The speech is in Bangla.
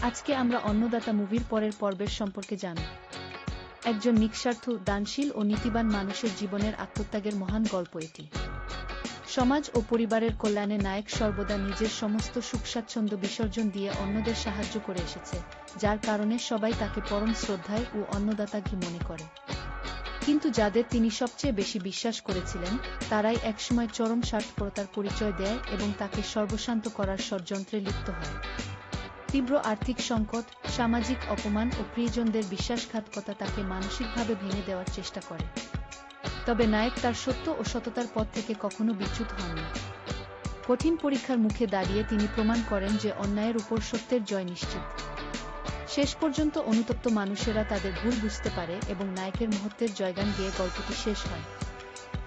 আজকে আমরা অন্নদাতা মুভির পরের পর্বের সম্পর্কে জানব। একজন নিঃস্বার্থ, দানশীল ও নীতিবান মানুষের জীবনের আত্মত্যাগের মহান গল্প এটি। সমাজ ও পরিবারের কল্যাণে নায়ক সর্বদা নিজের সমস্ত সুখ-স্বাচ্ছন্দ্য বিসর্জন দিয়ে অন্যদের সাহায্য করে এসেছে, যার কারণে সবাই তাকে পরম শ্রদ্ধায় ও অন্নদাতাকে মনে করে। কিন্তু যাদের তিনি সবচেয়ে বেশি বিশ্বাস করেছিলেন, তারাই একসময় চরম স্বার্থপরতার পরিচয় দেয় এবং তাকে সর্বশান্ত করার ষড়যন্ত্রে লিপ্ত হয়। তীব্র আর্থিক সংকট, সামাজিক অপমান ও প্রিয়জনদের বিশ্বাসঘাতকতা তাকে মানসিকভাবে ভেঙে দেওয়ার চেষ্টা করে। তবে নায়ক তার সত্য ও সততার পথ থেকে কখনো বিচ্যুত হননি। কঠিন পরীক্ষার মুখে দাঁড়িয়ে তিনি প্রমাণ করেন যে অন্যায়ের উপর সত্যের জয় নিশ্চিত। শেষ পর্যন্ত অনুতপ্ত মানুষেরা তাদের ভুল বুঝতে পারে এবং নায়কের মহত্বের জয়গান গেয়ে গল্পটি শেষ হয়।